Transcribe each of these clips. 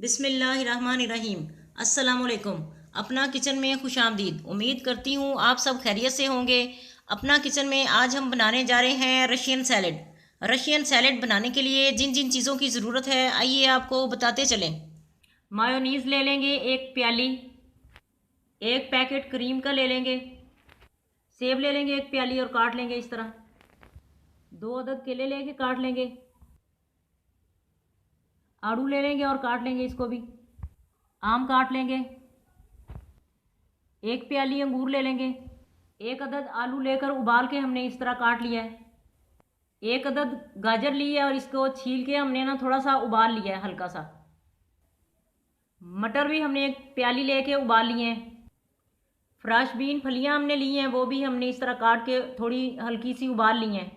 बिस्मिल्लाहिर्रहमानिर्रहीम। अस्सलामुअलैकुम। अपना किचन में खुशामदीद। उम्मीद करती हूँ आप सब खैरियत से होंगे। अपना किचन में आज हम बनाने जा रहे हैं रशियन सैलेड। रशियन सैलेड बनाने के लिए जिन जिन चीज़ों की ज़रूरत है आइए आपको बताते चलें। मायोनीज़ ले लेंगे एक प्याली, एक पैकेट क्रीम का ले लेंगे, सेब ले लेंगे एक प्याली और काट लेंगे इस तरह, 2 अदद केले लेके काट लेंगे, आड़ू ले लेंगे और काट लेंगे इसको भी, आम काट लेंगे, एक प्याली अंगूर ले लेंगे, 1 अदद आलू लेकर उबाल के हमने इस तरह काट लिया है, 1 अदद गाजर ली है और इसको छील के हमने ना थोड़ा सा उबाल लिया है हल्का सा। मटर भी हमने एक प्याली लेके उबाल लिए हैं। फ्रेश बीन फलियां हमने ली हैं, वो भी हमने इस तरह काट के थोड़ी हल्की सी उबाल ली हैं।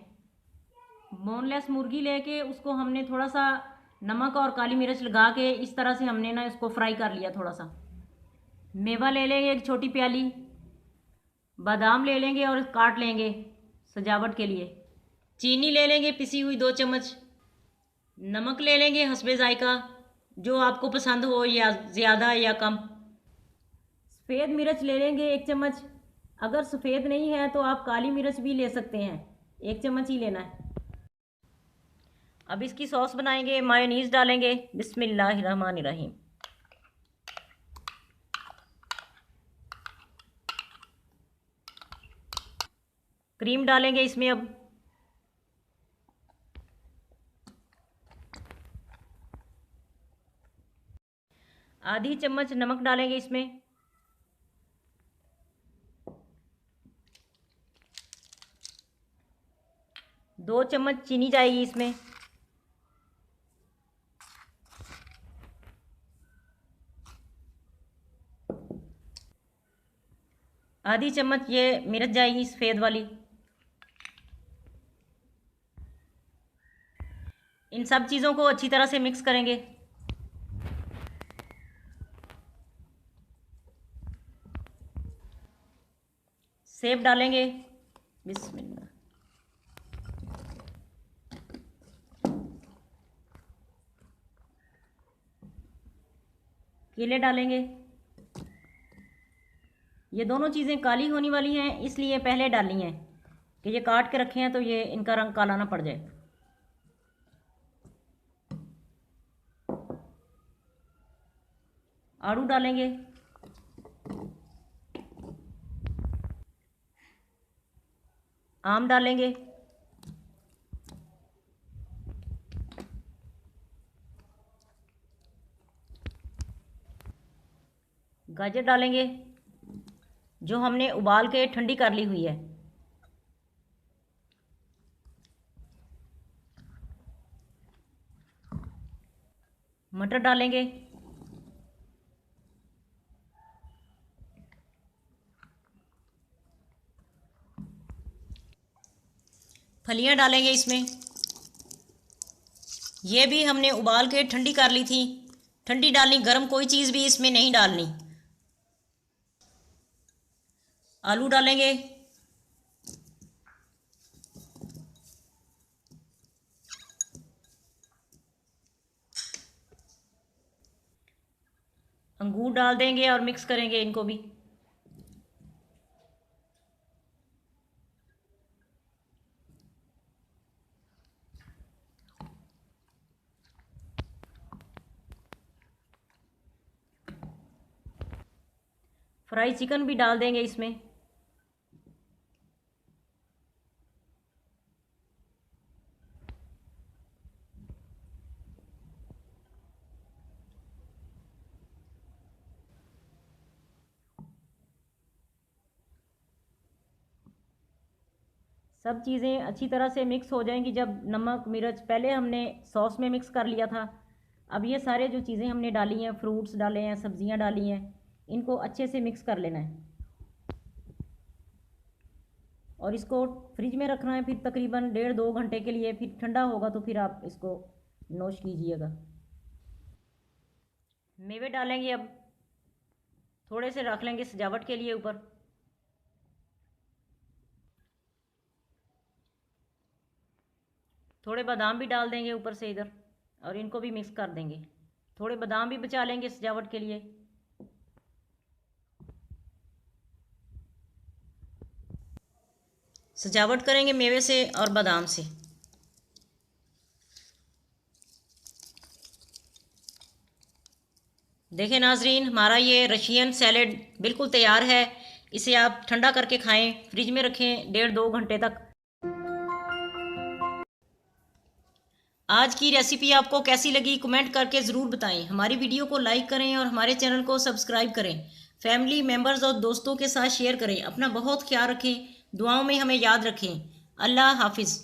बोनलेस मुर्गी लेके उसको हमने थोड़ा सा नमक और काली मिर्च लगा के इस तरह से हमने ना इसको फ्राई कर लिया थोड़ा सा। मेवा ले लेंगे एक छोटी प्याली, बादाम ले लेंगे और काट लेंगे सजावट के लिए, चीनी ले लेंगे पिसी हुई 2 चम्मच, नमक ले लेंगे हस्बे जायका जो आपको पसंद हो या ज़्यादा या कम, सफ़ेद मिर्च ले लेंगे 1 चम्मच, अगर सफ़ेद नहीं है तो आप काली मिर्च भी ले सकते हैं, 1 चम्मच ही लेना है। अब इसकी सॉस बनाएंगे। मायोनीज़ डालेंगे। बिस्मिल्लाहिर्रहमानिर्रहीम। क्रीम डालेंगे इसमें। अब आधी चम्मच नमक डालेंगे इसमें, 2 चम्मच चीनी जाएगी इसमें, आधी चम्मच ये मिर्च जाएगी सफ़ेद वाली। इन सब चीज़ों को अच्छी तरह से मिक्स करेंगे। सेब डालेंगे। बिस्मिल्लाह। केले डालेंगे। ये दोनों चीज़ें काली होने वाली हैं इसलिए पहले डालनी है कि ये काट के रखे हैं तो ये इनका रंग काला ना पड़ जाए। आड़ू डालेंगे। आम डालेंगे। गाजर डालेंगे जो हमने उबाल के ठंडी कर ली हुई है। मटर डालेंगे। फलियां डालेंगे इसमें। ये भी हमने उबाल के ठंडी कर ली थी। ठंडी डालनी, गर्म कोई चीज़ भी इसमें नहीं डालनी। आलू डालेंगे। अंगूर डाल देंगे और मिक्स करेंगे इनको भी। फ्राई चिकन भी डाल देंगे इसमें। सब चीज़ें अच्छी तरह से मिक्स हो जाएंगी जब नमक मिर्च पहले हमने सॉस में मिक्स कर लिया था। अब ये सारे जो चीज़ें हमने डाली हैं, फ्रूट्स डाले हैं, सब्जियां डाली हैं, इनको अच्छे से मिक्स कर लेना है और इसको फ्रिज में रखना है फिर तकरीबन 1.5-2 घंटे के लिए। फिर ठंडा होगा तो फिर आप इसको नोश कीजिएगा। मेवे डालेंगे। अब थोड़े से रख लेंगे सजावट के लिए ऊपर। थोड़े बादाम भी डाल देंगे ऊपर से इधर और इनको भी मिक्स कर देंगे। थोड़े बादाम भी बचा लेंगे सजावट के लिए। सजावट करेंगे मेवे से और बादाम से। देखें नाजरीन, हमारा ये रशियन सैलेड बिल्कुल तैयार है। इसे आप ठंडा करके खाएं, फ्रिज में रखें 1.5-2 घंटे तक। आज की रेसिपी आपको कैसी लगी कमेंट करके ज़रूर बताएं। हमारी वीडियो को लाइक करें और हमारे चैनल को सब्सक्राइब करें। फैमिली मेम्बर्स और दोस्तों के साथ शेयर करें। अपना बहुत ख्याल रखें, दुआओं में हमें याद रखें। अल्लाह हाफिज़।